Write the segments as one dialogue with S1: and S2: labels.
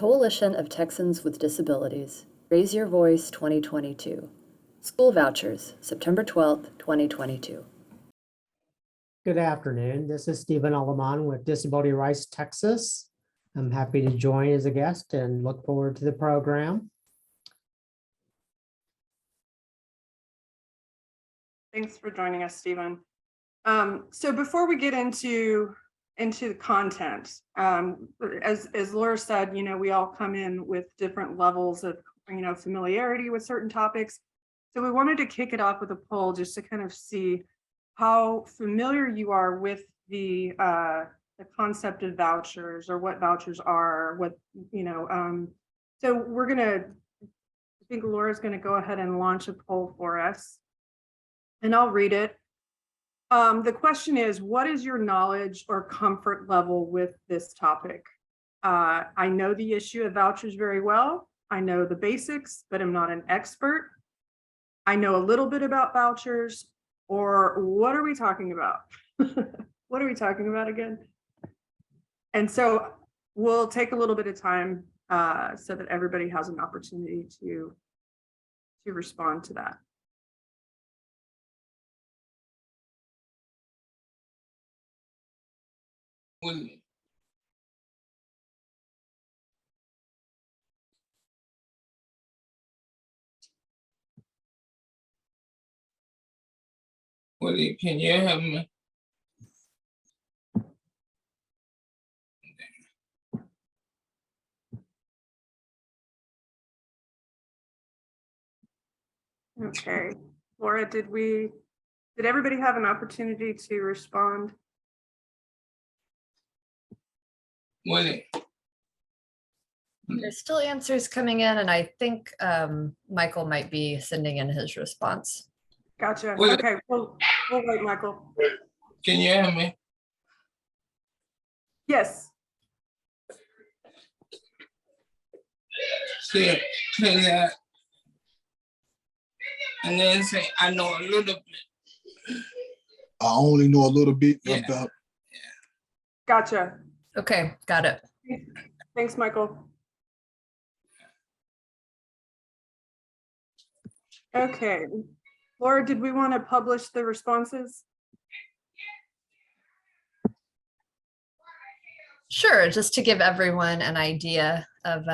S1: Coalition of Texans with Disabilities, Raise Your Voice 2022. School Vouchers, September 12th, 2022.
S2: Good afternoon. This is Stephen Aleman with Disability Rights Texas. I'm happy to join as a guest and look forward to the program.
S3: Thanks for joining us, Stephen. So before we get into the content, as Laura said, we all come in with different levels of familiarity with certain topics. So we wanted to kick it off with a poll just to kind of see how familiar you are with the concept of vouchers, or what vouchers are, so I think Laura's gonna go ahead and launch a poll for us, and I'll read it. The question is, what is your knowledge or comfort level with this topic? I know the issue of vouchers very well. I know the basics, but I'm not an expert. I know a little bit about vouchers. Or what are we talking about? What are we talking about again? And so we'll take a little bit of time so that everybody has an opportunity to respond to that.
S4: Willie, can you hear me?
S3: Okay, Laura, did everybody have an opportunity to respond?
S4: Willie.
S1: There's still answers coming in, and I think Michael might be sending in his response.
S3: Gotcha.
S4: Willie.
S3: Okay, we'll wait, Michael.
S4: Can you hear me?
S3: Yes.
S4: Say that. And then say, I know a little bit.
S5: I only know a little bit about.
S3: Gotcha.
S1: Okay, got it.
S3: Thanks, Michael. Okay, Laura, did we want to publish the responses?
S1: Sure, just to give everyone an idea of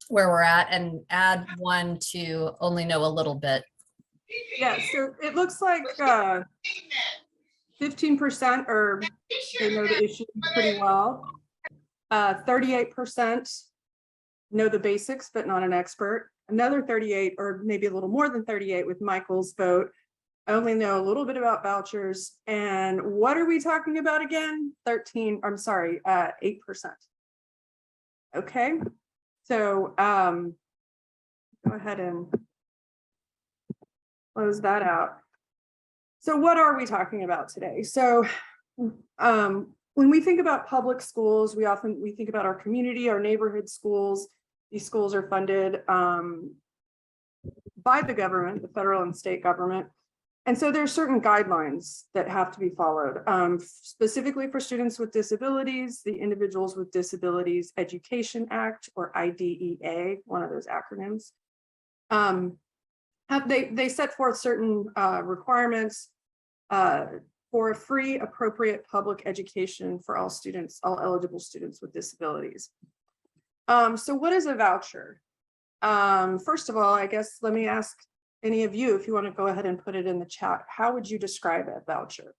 S1: where we're at, and add one to only know a little bit.
S3: Yeah, so it looks like 15% or they know the issue pretty well. 38% know the basics, but not an expert. Another 38, or maybe a little more than 38 with Michael's vote, only know a little bit about vouchers. And what are we talking about again? 8%. Okay, so go ahead and close that out. So what are we talking about today? So when we think about public schools, we think about our community, our neighborhood schools. These schools are funded by the government, the federal and state government. And so there are certain guidelines that have to be followed, specifically for students with disabilities, the Individuals with Disabilities Education Act, or IDEA, one of those acronyms. They set forth certain requirements for a free, appropriate public education for all students, all eligible students with disabilities. So what is a voucher? First of all, I guess, let me ask any of you, if you want to go ahead and put it in the chat, how would you describe a voucher?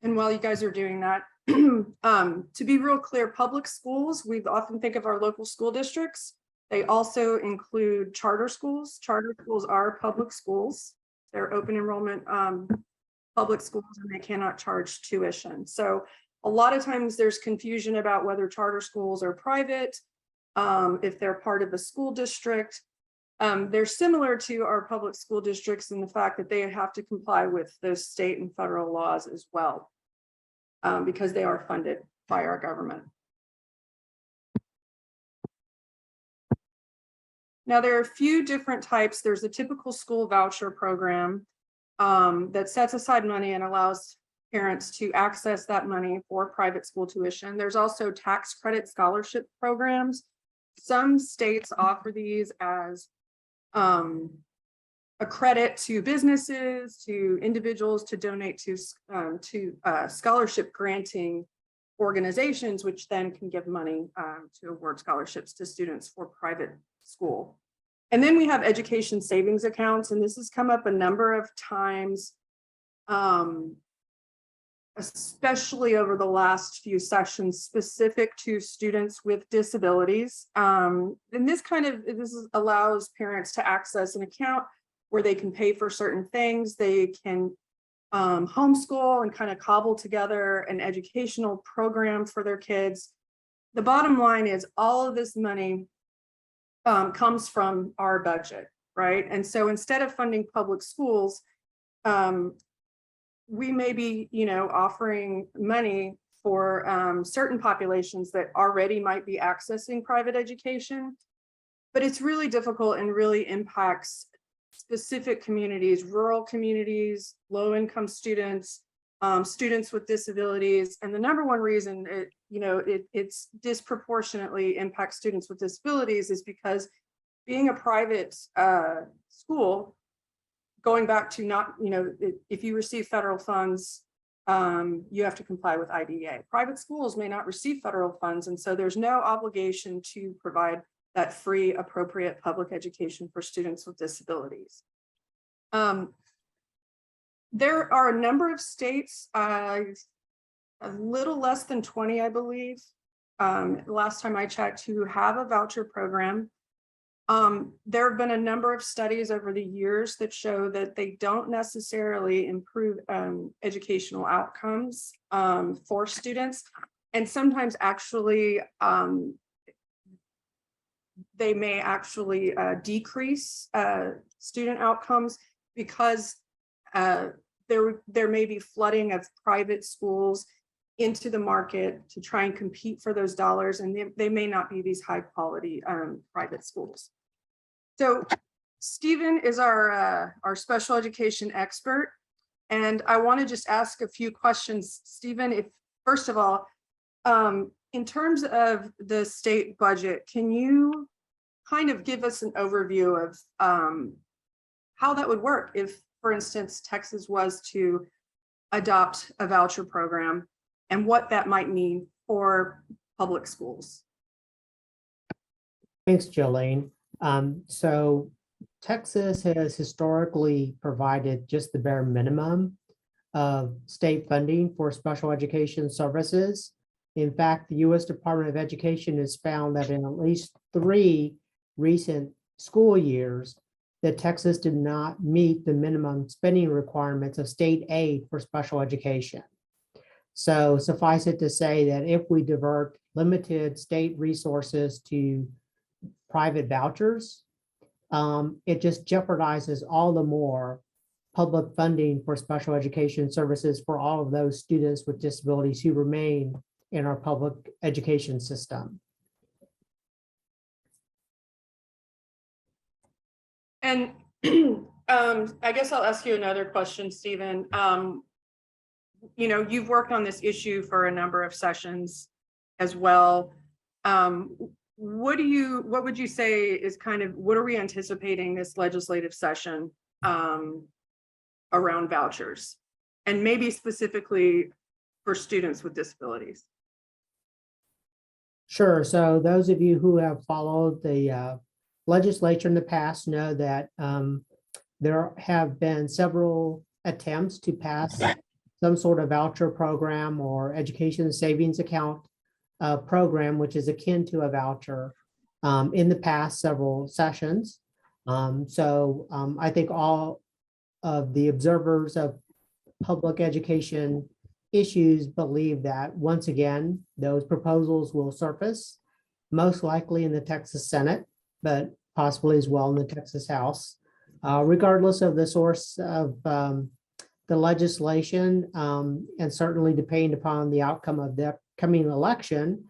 S3: And while you guys are doing that, to be real clear, public schools, we often think of our local school districts. They also include charter schools. Charter schools are public schools. They're open enrollment public schools, and they cannot charge tuition. So a lot of times there's confusion about whether charter schools are private, if they're part of a school district. They're similar to our public school districts in the fact that they have to comply with those state and federal laws as well, because they are funded by our government. Now, there are a few different types. There's a typical school voucher program that sets aside money and allows parents to access that money for private school tuition. There's also tax credit scholarship programs. Some states offer these as a credit to businesses, to individuals to donate to scholarship granting organizations, which then can give money to award scholarships to students for private school. And then we have education savings accounts, and this has come up a number of times, especially over the last few sessions, specific to students with disabilities. And this allows parents to access an account where they can pay for certain things. They can homeschool and kind of cobble together an educational program for their kids. The bottom line is all of this money comes from our budget, right? And so instead of funding public schools, we may be, offering money for certain populations that already might be accessing private education, but it's really difficult and really impacts specific communities, rural communities, low-income students, students with disabilities. And the number one reason it's disproportionately impacts students with disabilities is because being a private school, going back to not, if you receive federal funds, you have to comply with IDEA. Private schools may not receive federal funds, and so there's no obligation to provide that free, appropriate public education for students with disabilities. There are a number of states, a little less than 20, I believe, last time I checked, who have a voucher program. There have been a number of studies over the years that show that they don't necessarily improve educational outcomes for students, and sometimes actually they may actually decrease student outcomes because there may be flooding of private schools into the market to try and compete for those dollars, and they may not be these high quality private schools. So Stephen is our special education expert, and I want to just ask a few questions. Stephen, if first of all, in terms of the state budget, can you kind of give us an overview of how that would work if, for instance, Texas was to adopt a voucher program and what that might mean for public schools?
S2: Thanks, Jolene. So Texas has historically provided just the bare minimum of state funding for special education services. In fact, the U.S. Department of Education has found that in at least 3 recent school years, that Texas did not meet the minimum spending requirements of state aid for special education. So suffice it to say that if we divert limited state resources to private vouchers, it just jeopardizes all the more public funding for special education services for all of those students with disabilities who remain in our public education system.
S3: And I guess I'll ask you another question, Stephen. You've worked on this issue for a number of sessions as well. What would you say is what are we anticipating this legislative session around vouchers, and maybe specifically for students with disabilities?
S2: Sure. So those of you who have followed the legislature in the past know that there have been several attempts to pass some sort of voucher program or education savings account program, which is akin to a voucher in the past several sessions. I think all of the observers of public education issues believe that once again, those proposals will surface, most likely in the Texas Senate, but possibly as well in the Texas House. Regardless of the source of the legislation, and certainly depending upon the outcome of the coming election,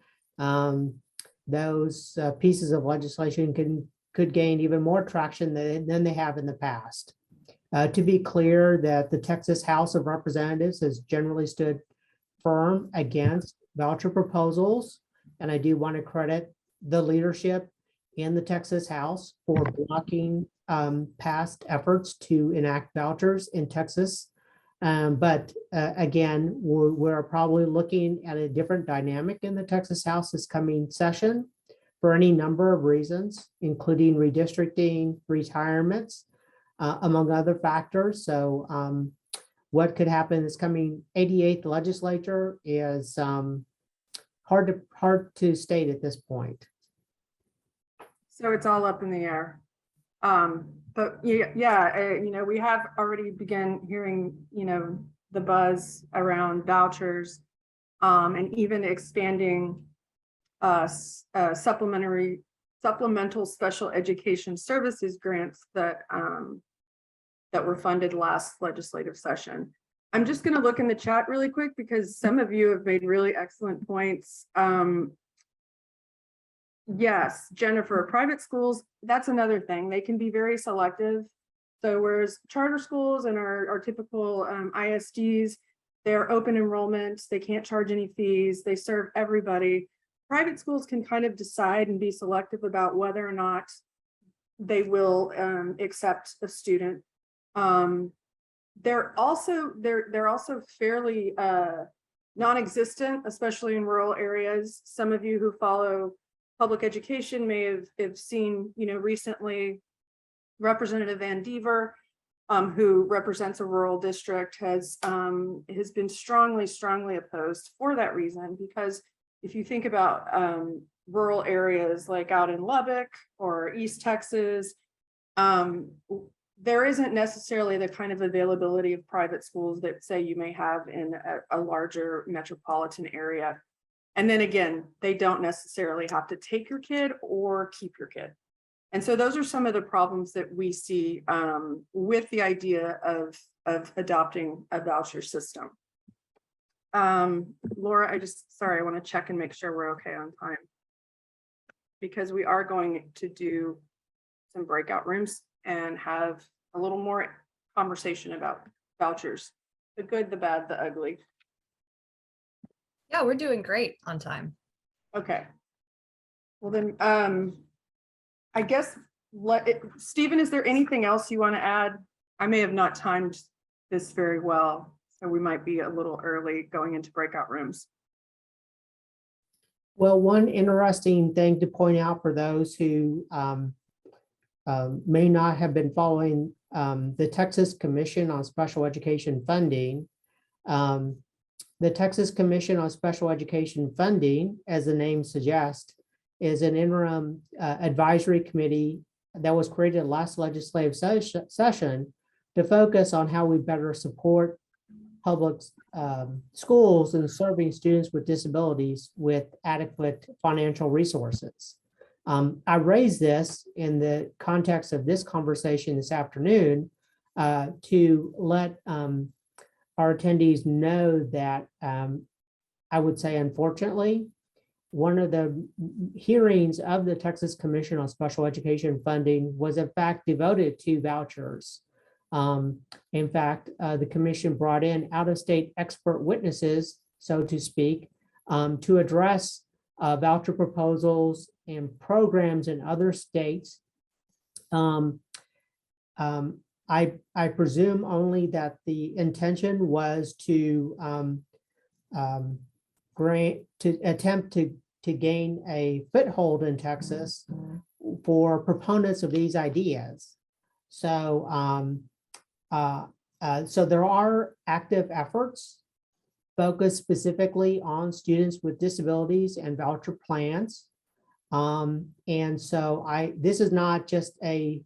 S2: those pieces of legislation could gain even more traction than they have in the past. To be clear that the Texas House of Representatives has generally stood firm against voucher proposals. And I do want to credit the leadership in the Texas House for blocking past efforts to enact vouchers in Texas. But again, we're probably looking at a different dynamic in the Texas House this coming session for any number of reasons, including redistricting, retirements, among other factors. So what could happen this coming 88th legislature is hard to state at this point.
S3: So it's all up in the air. But yeah, we have already begun hearing, the buzz around vouchers, and even expanding supplemental special education services grants that were funded last legislative session. I'm just going to look in the chat really quick because some of you have made really excellent points. Yes, Jennifer, private schools, that's another thing. They can be very selective. So whereas charter schools and our typical ISDs, they're open enrollment, they can't charge any fees, they serve everybody. Private schools can kind of decide and be selective about whether or not they will accept a student. They're also fairly non-existent, especially in rural areas. Some of you who follow public education may have seen, recently Representative Van Dever, who represents a rural district, has been strongly opposed for that reason. Because if you think about rural areas like out in Lubbock or East Texas, there isn't necessarily the kind of availability of private schools that say you may have in a larger metropolitan area. And then again, they don't necessarily have to take your kid or keep your kid. And so those are some of the problems that we see with the idea of adopting a voucher system. Laura, I want to check and make sure we're okay on time, because we are going to do some breakout rooms and have a little more conversation about vouchers, the good, the bad, the ugly.
S1: Yeah, we're doing great on time.
S3: Okay. Well then, I guess, Stephen, is there anything else you want to add? I may have not timed this very well, so we might be a little early going into breakout rooms.
S2: Well, one interesting thing to point out for those who may not have been following the Texas Commission on Special Education Funding. The Texas Commission on Special Education Funding, as the name suggests, is an interim advisory committee that was created last legislative session to focus on how we better support public schools in serving students with disabilities with adequate financial resources. I raised this in the context of this conversation this afternoon to let our attendees know that I would say, unfortunately, one of the hearings of the Texas Commission on Special Education Funding was in fact devoted to vouchers. In fact, the commission brought in out-of-state expert witnesses, so to speak, to address voucher proposals and programs in other states. I presume only that the intention was to attempt to gain a foothold in Texas for proponents of these ideas. So, so there are active efforts focused specifically on students with disabilities and voucher plans. And so this is not just a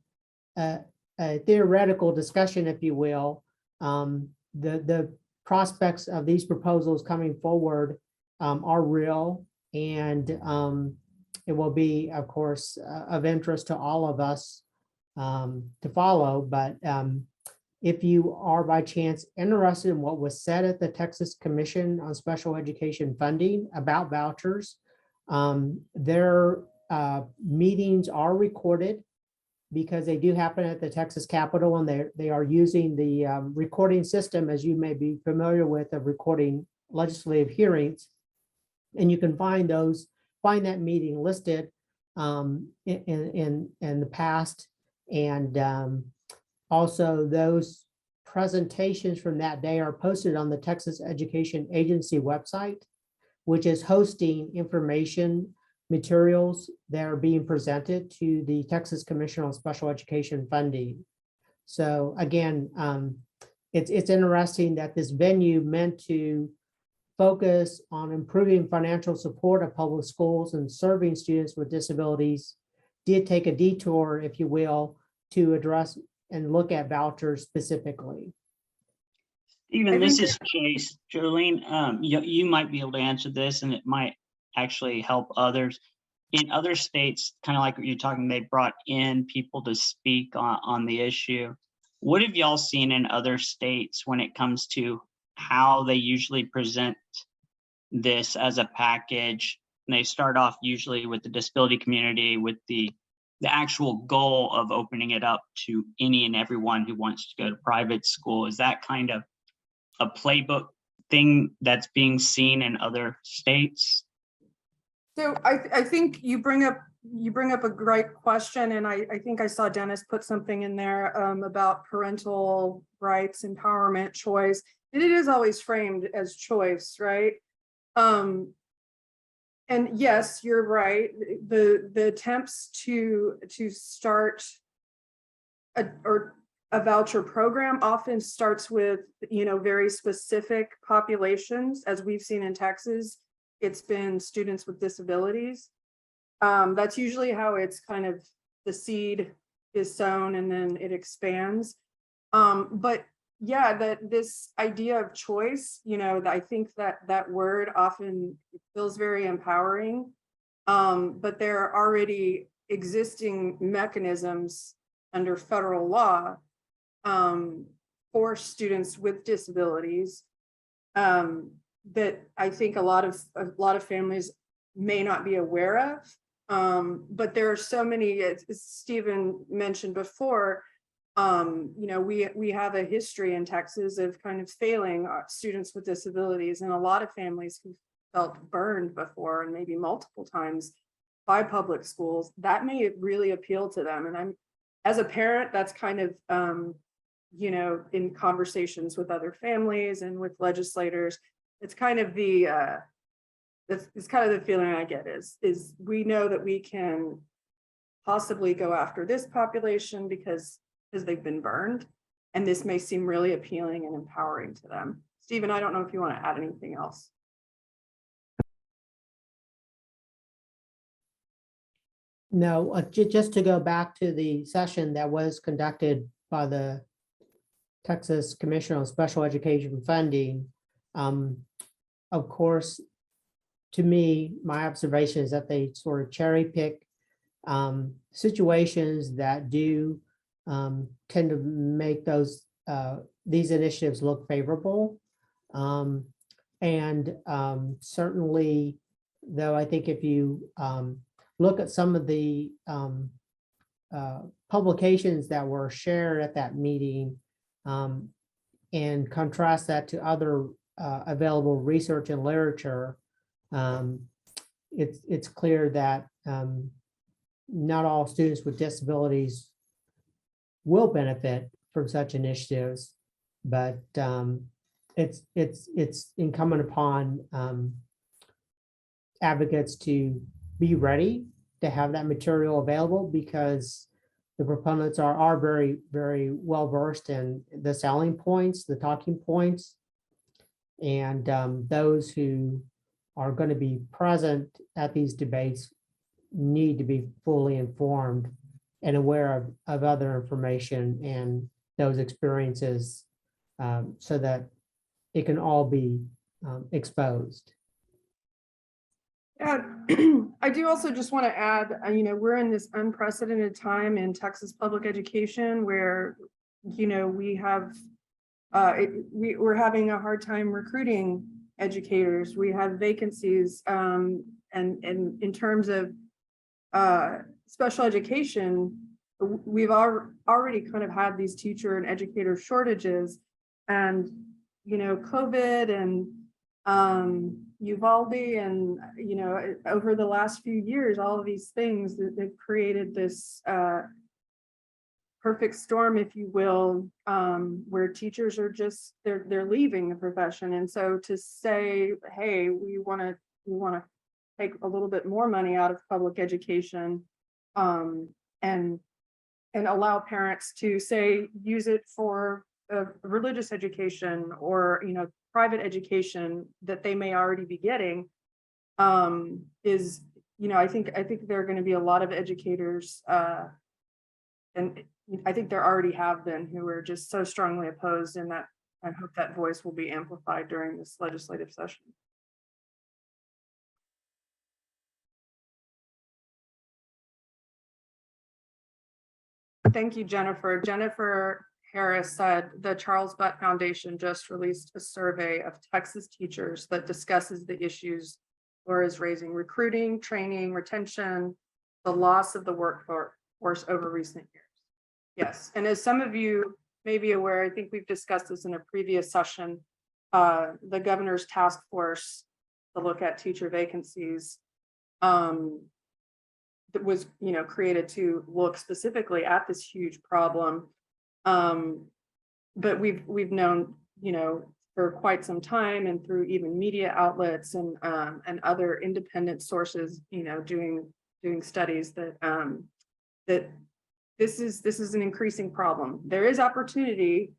S2: theoretical discussion, if you will. The prospects of these proposals coming forward are real, and it will be, of course, of interest to all of us to follow. But if you are by chance interested in what was said at the Texas Commission on Special Education Funding about vouchers, their meetings are recorded because they do happen at the Texas Capitol, and they are using the recording system, as you may be familiar with, of recording legislative hearings. And you can find that meeting listed in the past, and also those presentations from that day are posted on the Texas Education Agency website, which is hosting information materials that are being presented to the Texas Commission on Special Education Funding. So again, it's interesting that this venue meant to focus on improving financial support of public schools and serving students with disabilities did take a detour, if you will, to address and look at vouchers specifically.
S6: Stephen, this is Chase. Jolene, you might be able to answer this, and it might actually help others. In other states, kind of like what you're talking, they brought in people to speak on the issue. What have y'all seen in other states when it comes to how they usually present this as a package? And they start off usually with the disability community, with the actual goal of opening it up to any and everyone who wants to go to private school. Is that kind of a playbook thing that's being seen in other states?
S3: So I think you bring up a great question, and I think I saw Dennis put something in there about parental rights, empowerment, choice. And it is always framed as choice, right? And yes, you're right. The attempts to start a voucher program often starts with, very specific populations, as we've seen in Texas. It's been students with disabilities. That's usually how it's kind of, the seed is sown and then it expands. But yeah, this idea of choice, I think that word often feels very empowering. But there are already existing mechanisms under federal law for students with disabilities that I think a lot of families may not be aware of. But there are so many, as Stephen mentioned before, we have a history in Texas of kind of failing students with disabilities, and a lot of families who felt burned before, and maybe multiple times, by public schools. That may really appeal to them. And as a parent, that's kind of, in conversations with other families and with legislators, it's kind of the feeling I get is we know that we can possibly go after this population because they've been burned, and this may seem really appealing and empowering to them. Stephen, I don't know if you want to add anything else.
S2: No, just to go back to the session that was conducted by the Texas Commission on Special Education Funding. Of course, to me, my observation is that they sort of cherry pick situations that do tend to make these initiatives look favorable. And certainly, though, I think if you look at some of the publications that were shared at that meeting and contrast that to other available research and literature, it's clear that not all students with disabilities will benefit from such initiatives, but it's incumbent upon advocates to be ready to have that material available, because the proponents are very, very well versed in the selling points, the talking points, and those who are going to be present at these debates need to be fully informed and aware of other information and those experiences, so that it can all be exposed.
S3: Yeah, I do also just want to add, we're in this unprecedented time in Texas public education where, we have, we're having a hard time recruiting educators. We have vacancies, and in terms of special education, we've already kind of had these teacher and educator shortages, and COVID and Uvalde, and over the last few years, all of these things that they've created this perfect storm, if you will, where teachers are just they're leaving the profession. And so to say, hey, we want to take a little bit more money out of public education, and allow parents to say use it for religious education or private education that they may already be getting, is I think there are going to be a lot of educators, and I think there already have been, who are just so strongly opposed, and that I hope that voice will be amplified during this legislative session. Thank you, Jennifer. Jennifer Harris said the Charles Butt Foundation just released a survey of Texas teachers that discusses the issues Laura is raising: recruiting, training, retention, the loss of the workforce over recent years. Yes, and as some of you may be aware, I think we've discussed this in a previous session, the governor's task force to look at teacher vacancies that was created to look specifically at this huge problem. But we've known for quite some time, and through even media outlets and other independent sources doing studies, that that this is an increasing problem. There is opportunity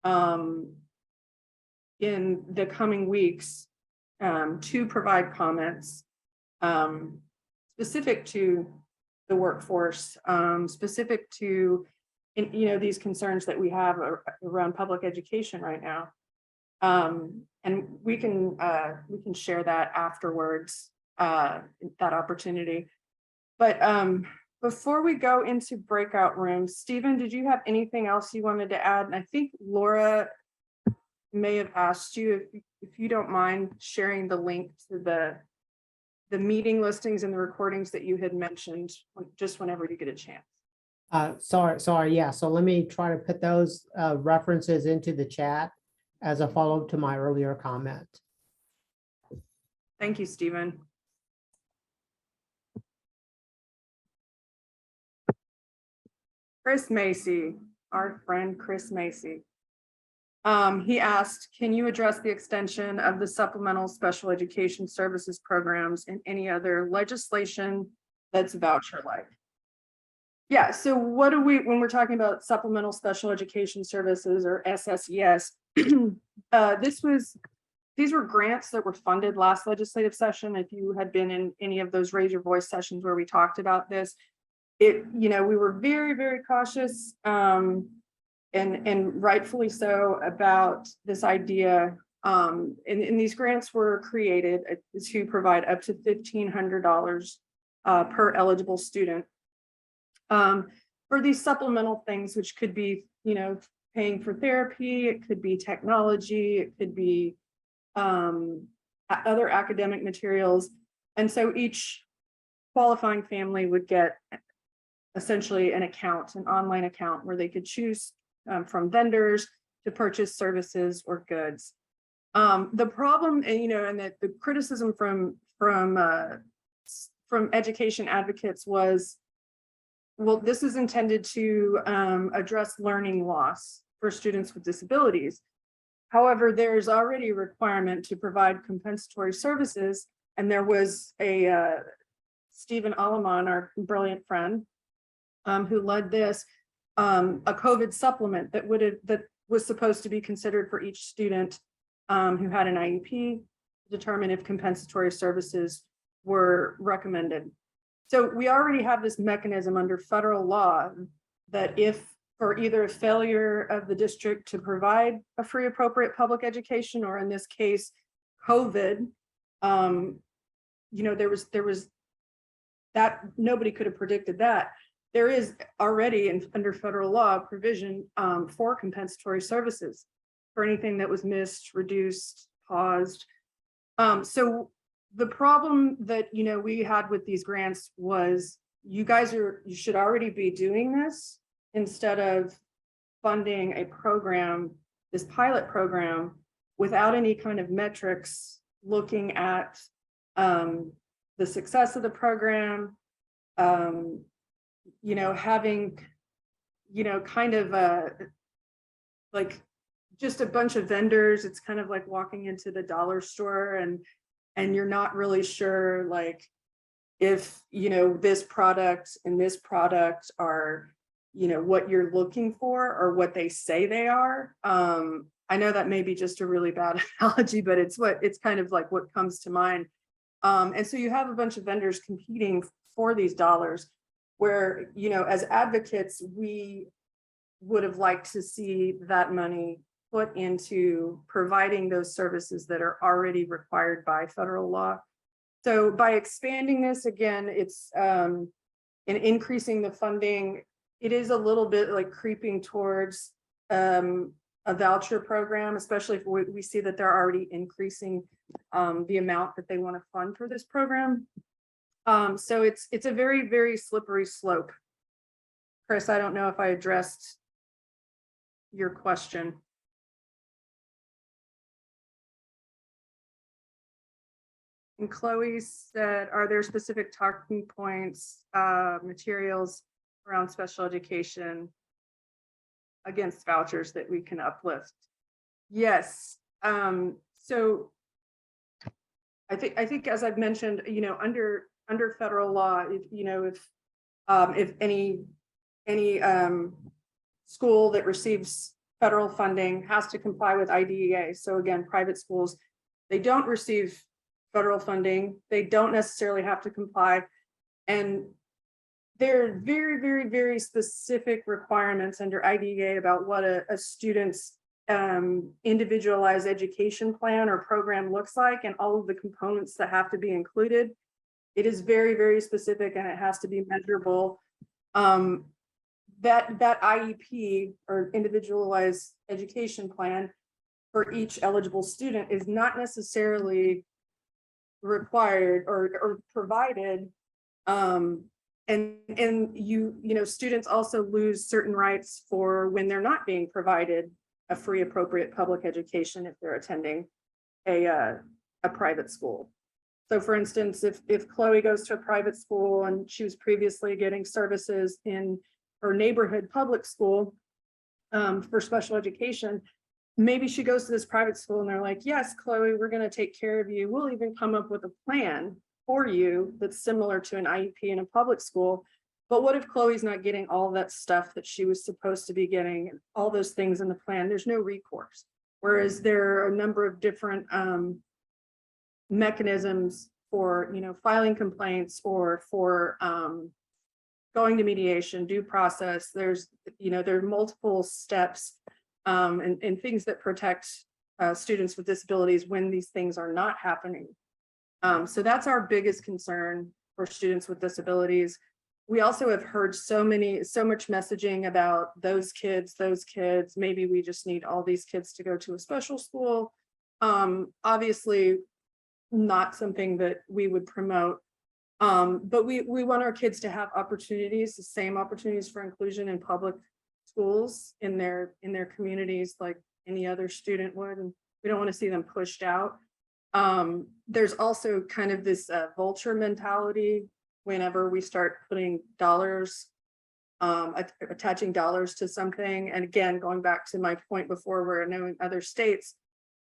S3: in the coming weeks to provide comments specific to the workforce, specific to these concerns that we have around public education right now, and we can share that afterwards, that opportunity. But before we go into breakout rooms, Stephen, did you have anything else you wanted to add? And I think Laura may have asked you if you don't mind sharing the link to the meeting listings and the recordings that you had mentioned, just whenever you get a chance.
S2: Sorry, yeah. So let me try to put those references into the chat as a follow-up to my earlier comment.
S3: Thank you, Stephen. Chris Macy, our friend Chris Macy. He asked, can you address the extension of the supplemental special education services programs and any other legislation that's voucher-like? Yeah, so what do we, when we're talking about supplemental special education services, or SSES, these were grants that were funded last legislative session. If you had been in any of those raise your voice sessions where we talked about this, we were very, very cautious, and rightfully so, about this idea. And these grants were created to provide up to $1,500 per eligible student for these supplemental things, which could be, paying for therapy, it could be technology, it could be other academic materials. And so each qualifying family would get essentially an online account where they could choose from vendors to purchase services or goods. The problem, and that the criticism from education advocates was, well, this is intended to address learning loss for students with disabilities. However, there's already a requirement to provide compensatory services, and there was a Stephen Aleman, our brilliant friend, who led this, a COVID supplement that was supposed to be considered for each student who had an IEP, to determine if compensatory services were recommended. So we already have this mechanism under federal law that if, for either a failure of the district to provide a free appropriate public education, or in this case, COVID, there was that, nobody could have predicted that. There is already under federal law provision for compensatory services for anything that was missed, reduced, paused. So the problem that we had with these grants was you should already be doing this instead of funding a program, this pilot program, without any kind of metrics, looking at the success of the program, you know, having, you know, kind of like just a bunch of vendors. It's kind of like walking into the dollar store and you're not really sure, like, if, you know, this product and this product are, you know, what you're looking for or what they say they are. I know that may be just a really bad analogy, but it's kind of like what comes to mind. And so you have a bunch of vendors competing for these dollars where, you know, as advocates, we would have liked to see that money put into providing those services that are already required by federal law. So by expanding this, again, it's and increasing the funding, it is a little bit like creeping towards a voucher program, especially if we see that they're already increasing the amount that they want to fund for this program. So it's a very, very slippery slope. Chris, I don't know if I addressed your question. And Chloe said, are there specific talking points, materials around special education against vouchers that we can uplift? Yes. So I think as I've mentioned, you know, under federal law, if, you know, if any school that receives federal funding has to comply with IDEA. So again, private schools, they don't receive federal funding. They don't necessarily have to comply. And there are very, very, very specific requirements under IDEA about what a student's individualized education plan or program looks like and all of the components that have to be included. It is very, very specific and it has to be measurable. That IEP or individualized education plan for each eligible student is not necessarily required or provided. And you know, students also lose certain rights for when they're not being provided a free appropriate public education if they're attending a private school. So for instance, if Chloe goes to a private school and she was previously getting services in her neighborhood public school for special education, maybe she goes to this private school and they're like, yes, Chloe, we're going to take care of you. We'll even come up with a plan for you that's similar to an IEP in a public school. But what if Chloe's not getting all that stuff that she was supposed to be getting, and all those things in the plan? There's no recourse. Whereas there are a number of different mechanisms for, you know, filing complaints or for going to mediation, due process. There's, you know, there are multiple steps and things that protect students with disabilities when these things are not happening. So that's our biggest concern for students with disabilities. We also have heard so much messaging about those kids, maybe we just need all these kids to go to a special school. Obviously not something that we would promote. But we want our kids to have opportunities, the same opportunities for inclusion in public schools in their communities like any other student would, and we don't want to see them pushed out. There's also kind of this vulture mentality whenever we start putting dollars, attaching dollars to something. And again, going back to my point before, where I know in other states,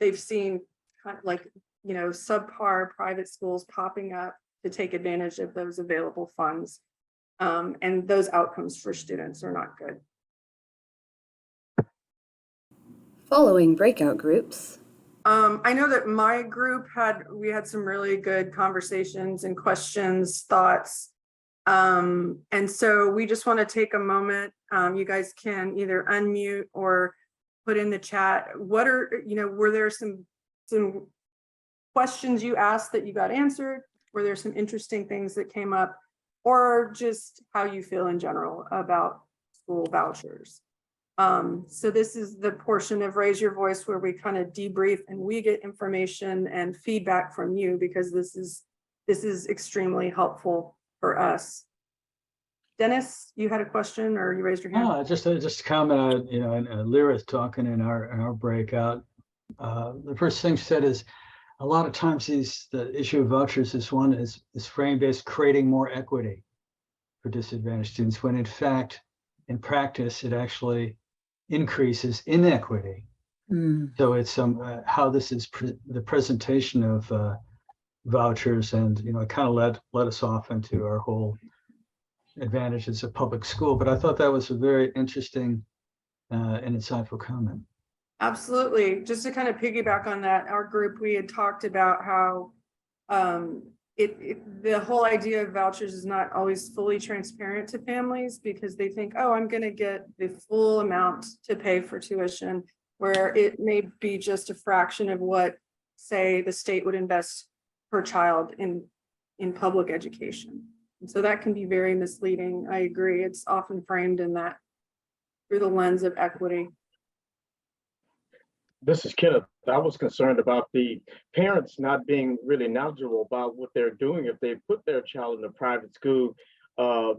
S3: they've seen kind of like, you know, subpar private schools popping up to take advantage of those available funds. And those outcomes for students are not good.
S7: Following breakout groups.
S3: I know that my group we had some really good conversations and questions, thoughts. And so we just want to take a moment. You guys can either unmute or put in the chat. What are, you know, were there some questions you asked that you got answered? Were there some interesting things that came up, or just how you feel in general about school vouchers? So this is the portion of Raise Your Voice where we kind of debrief and we get information and feedback from you, because this is extremely helpful for us. Dennis, you had a question or you raised your hand?
S8: Oh, just a comment, you know, and Lyra's talking in our breakout. The first thing she said is a lot of times the issue of vouchers is framed as creating more equity for disadvantaged students, when in fact, in practice, it actually increases inequity. So it's how this is the presentation of vouchers, and you know, it kind of led us off into our whole advantages of public school. But I thought that was a very interesting and insightful comment.
S3: Absolutely. Just to kind of piggyback on that, our group, we had talked about how the whole idea of vouchers is not always fully transparent to families, because they think, oh, I'm going to get the full amount to pay for tuition, where it may be just a fraction of what, say, the state would invest per child in public education. And so that can be very misleading. I agree. It's often framed in that through the lens of equity.
S9: This is Kenneth. I was concerned about the parents not being really knowledgeable about what they're doing. If they put their child in a private school,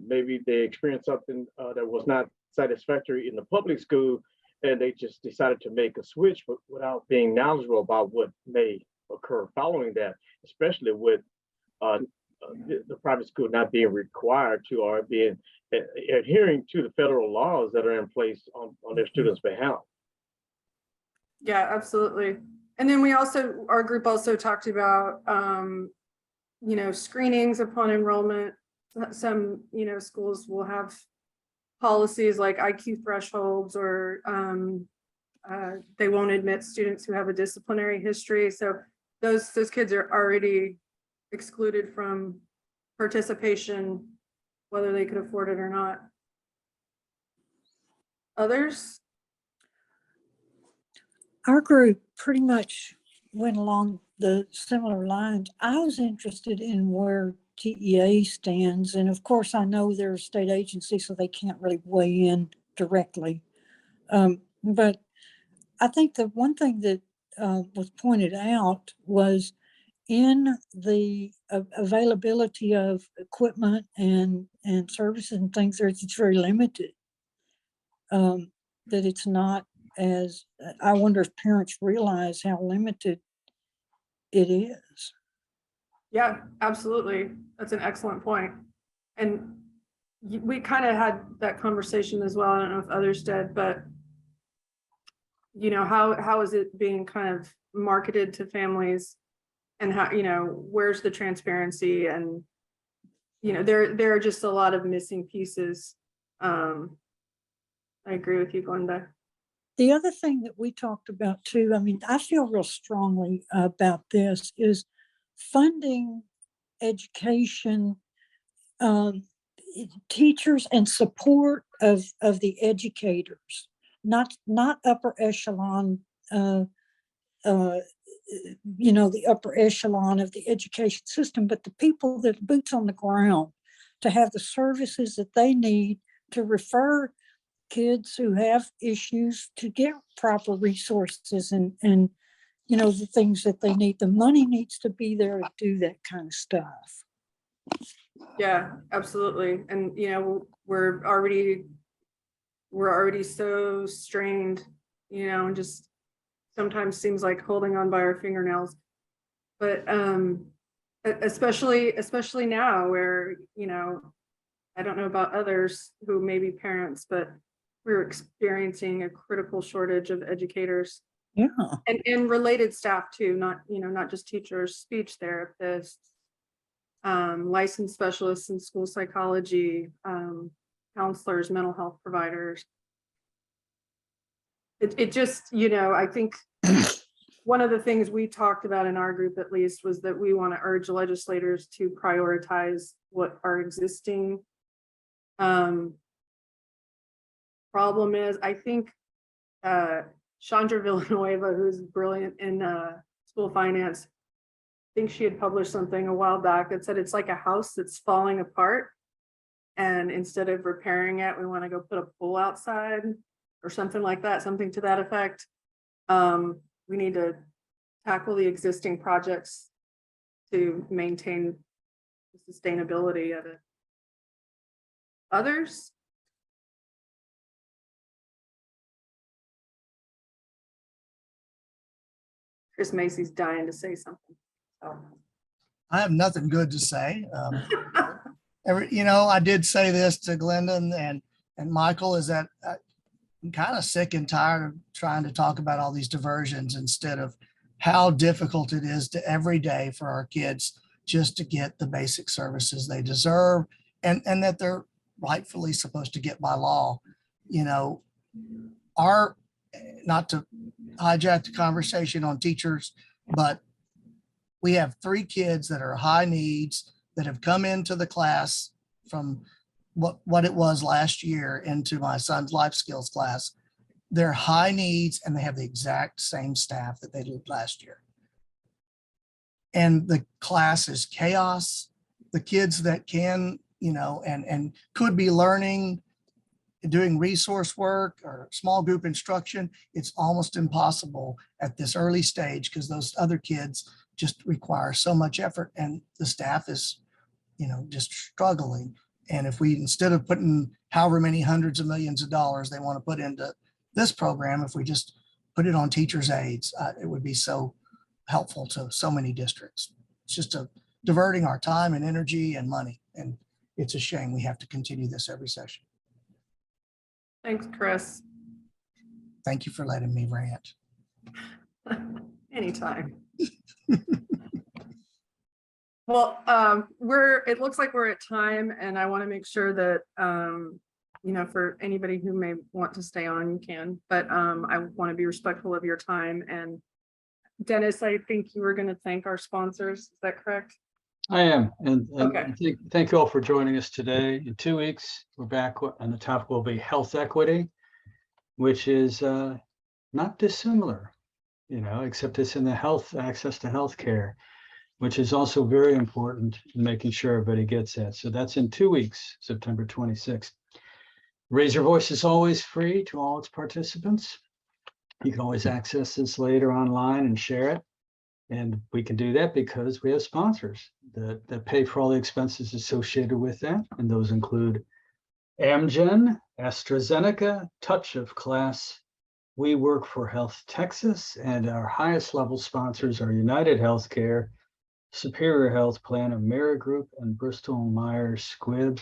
S9: maybe they experienced something that was not satisfactory in the public school, and they just decided to make a switch without being knowledgeable about what may occur following that, especially with the private school not being required to, or being adhering to the federal laws that are in place on their students' behalf.
S3: Yeah, absolutely. And then our group also talked about, you know, screenings upon enrollment. Some, you know, schools will have policies like IQ thresholds, or they won't admit students who have a disciplinary history. So those kids are already excluded from participation, whether they could afford it or not. Others?
S10: Our group pretty much went along the similar lines. I was interested in where TEA stands. And of course, I know they're a state agency, so they can't really weigh in directly. But I think the one thing that was pointed out was in the availability of equipment and services and things, it's very limited. That it's not as, I wonder if parents realize how limited it is.
S3: Yeah, absolutely. That's an excellent point. And we kind of had that conversation as well. I don't know if others did, but you know, how is it being kind of marketed to families, and how, you know, where's the transparency? And you know, there are just a lot of missing pieces. I agree with you, Glenda.
S10: The other thing that we talked about too, I mean, I feel real strongly about this, is funding education, teachers, and support of the educators, not upper echelon, you know, the upper echelon of the education system, but the people that boots on the ground, to have the services that they need to refer kids who have issues to get proper resources and you know, the things that they need. The money needs to be there to do that kind of stuff.
S3: Yeah, absolutely. And you know, we're already so strained, you know, and just sometimes seems like holding on by our fingernails. But especially now, where, you know, I don't know about others who may be parents, but we're experiencing a critical shortage of educators.
S10: Yeah.
S3: And related staff too, not, you know, not just teachers, speech therapists, licensed specialists in school psychology, counselors, mental health providers. It just, you know, I think one of the things we talked about in our group, at least, was that we want to urge legislators to prioritize what our existing problem is. I think Chandra Villanueva, who's brilliant in school finance, I think she had published something a while back that said it's like a house that's falling apart, and instead of repairing it, we want to go put a pool outside or something like that, something to that effect. We need to tackle the existing projects to maintain the sustainability of it. Others? Chris Macy's dying to say something. So.
S11: I have nothing good to say. I did say this to Glendon and Michael, is that I'm kind of sick and tired of trying to talk about all these diversions instead of how difficult it is to every day for our kids just to get the basic services they deserve and that they're rightfully supposed to get by law. Not to hijack the conversation on teachers, but we have 3 kids that are high needs that have come into the class from what it was last year into my son's life skills class. They're high needs and they have the exact same staff that they did last year. And the class is chaos. The kids that can, and could be learning, doing resource work or small group instruction, it's almost impossible at this early stage because those other kids just require so much effort and the staff is, just struggling. And if we, instead of putting however many hundreds of millions of dollars they want to put into this program, if we just put it on teachers' aides, it would be so helpful to so many districts. It's just diverting our time and energy and money. And it's a shame we have to continue this every session.
S3: Thanks, Chris.
S11: Thank you for letting me rant.
S3: Anytime. Well, it looks like we're at time, and I want to make sure that, for anybody who may want to stay on, you can, but I want to be respectful of your time. And Dennis, I think you were going to thank our sponsors. Is that correct?
S8: I am, and
S3: Okay.
S8: thank you all for joining us today. In 2 weeks, we're back, and the topic will be health equity, which is not dissimilar, except it's in the access to health care, which is also very important in making sure everybody gets that. So that's in 2 weeks, September 26th. Raise Your Voice is always free to all its participants. You can always access this later online and share it. And we can do that because we have sponsors that pay for all the expenses associated with that. And those include Amgen, AstraZeneca, Touch of Class, We Work for Health Texas, and our highest level sponsors are United Healthcare, Superior Health Plan, Amerigroup, and Bristol-Myers Squibb.